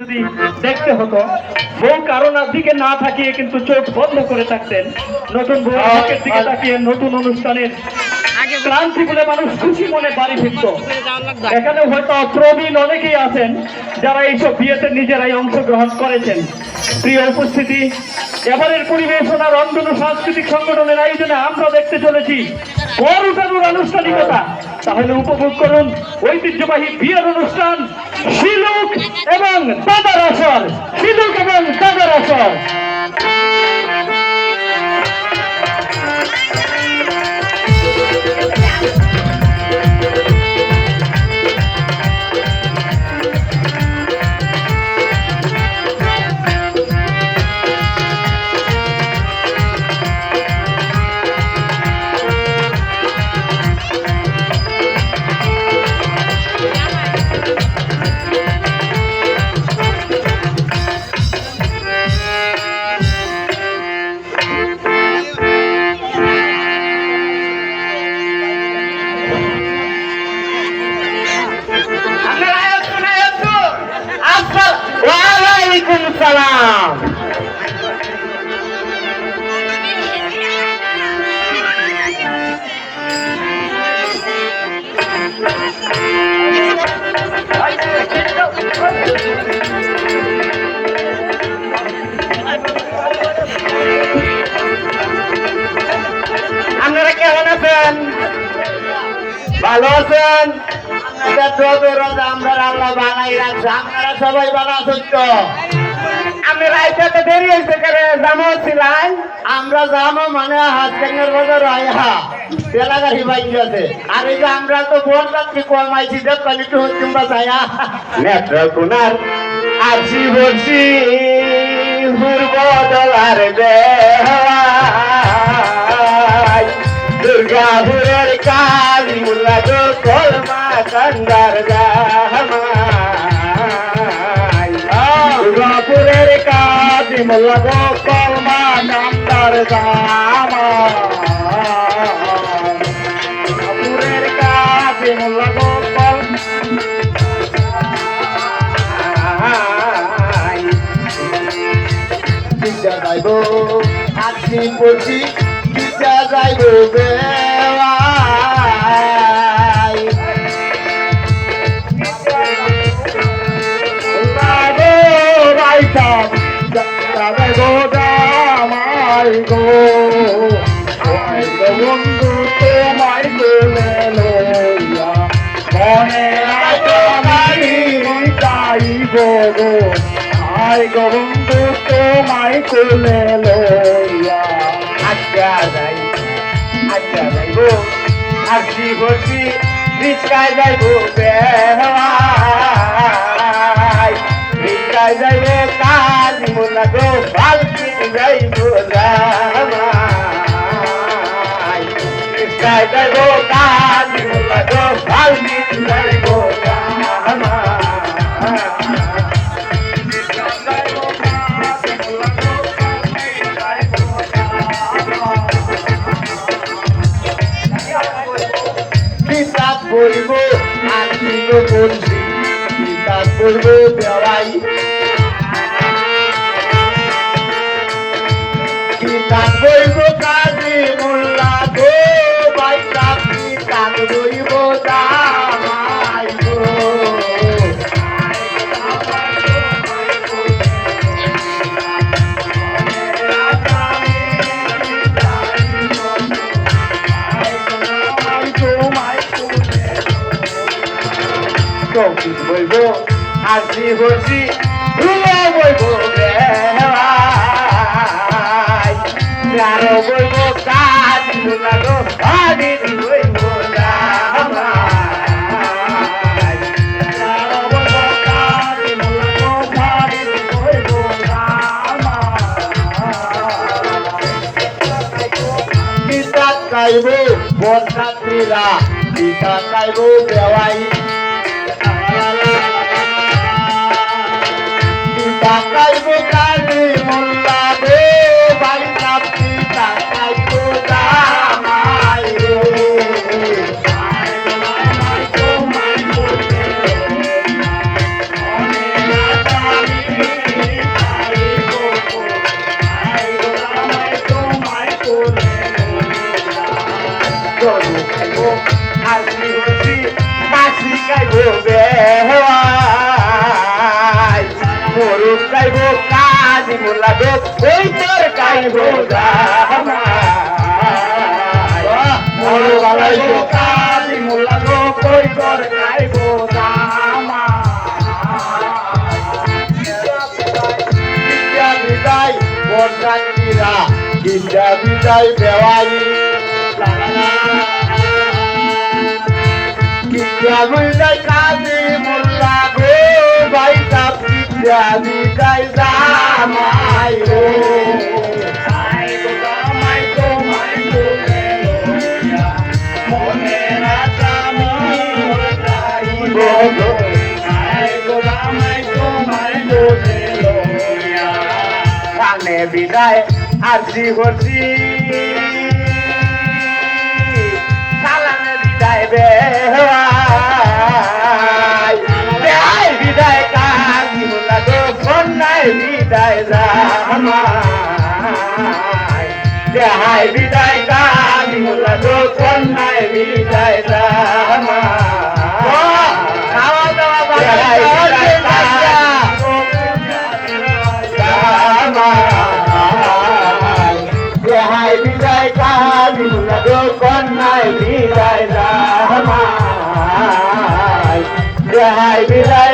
যদি দেখতে হতো, বউ কারোনার দিকে না তাকিয়ে কিন্তু চোখ বন্ধ করে থাকতেন, নতুন বউয়ের দিকে তাকিয়ে নতুন অনুষ্ঠানের ক্লান্তি বলে মানুষ খুশি মনে বাড়ি ফিরত। এখানে হয়তো প্রবীণ অনেকেই আছেন যারা এইসব বিয়েতে নিজেরাই অংশগ্রহণ করেছেন। প্রিয় উপস্থিতি, এবারের পরিবেশনার অন্যান্য সাংস্কৃতিক সংগঠনের আয়োজনে আমরা দেখতে চলেছি বর উঠানোর আনুষ্ঠানিকতা। তাহলে উপভোগ করুন ঐতিহ্যবাহী বিয়ের অনুষ্ঠান শিলুক এবং দাদার আসর। শিলুক এবং দাদার আসর। সালাম। আপনারা কেমন আছেন? ভালো আছেন? আমরা আল্লাহ বানাই রাখছি, আপনারা সবাই ভালো আছেন তো? আমি রাইতে দেরি হয়েছে করে জামো ছিলাম, আমরা জামো মানে হাত কেনার বাজার তেলাগাড়ি বাইক আছে। আর এই যে আমরা তো ভোর রাত্রি কমাইছি দেখবেন একটু হচ্ছিম্বা চাইয়া মেট্রো কোনার আসি বলছি পূর্বদলার দুর্গাপুরের কালী মুল্লা গো কলমা কান্দার দুর্গাপুরের কালী মুল্লা গো কলমা কান্দার দুর্গাপুরের কালী মুল্লা গো যাইব আসি বলছি যাইব বেওয়াই রাইতাম গো দামাই গো বন্ধু তোমায় গেলে লইয়া মনে যাইব গো আই গো বন্ধু তোমায় কোলে লইয়া আচ্ছা যাইব আসি বসি রিস্কায় যাইব বেহাই রিস্কায় যাইব কালী মোলা গো বালকি যাইব জামাই রিস্কায় যাইব কালী মোলা গো বালকি যাইব জামাই বলব আসি গো বলছি কিতাব বলবো দেওয়াই কিতাব বলব কাজী মোল্লা গো ভাই কিতাব বলব জামাই গো বলবো আসি বসি বলবো আরো বলবো কাজ লাগো আদি বলবো গীতা গাইব বরযাত্রীরা গীতা গাইব বেওয়াই টাকাইব কালী মোল্লা গো বাড়ি কাপি টাকাইব জামাই গো তোমায় মরুক গাইব কাজ মোল্লা গো ওই তোর গাইব মরুক গাইব কাজ মোল্লা গো ওই তোর গাইব বিদায় বর্ষানীরা বিদ্যা বিদায় দেওয়ালি বিদ্যা বিদায় কাজী মোল্লা গো ভাই সাপ বিদ্যা বিদায় জামাই গো বিদায় আরজি করছি সালামে বিদায় বেহাই বিদায় কাজী মোল্লা গো কন্যায় বিদায় জামাই বেহাই বিদায় কাজী মোল্লা গো কন্যায় বিদায় জামাই খাওয়া দাওয়া বিদায় কাজী মোল্লা গো কন্যায় বিদায় জামাই বিদায়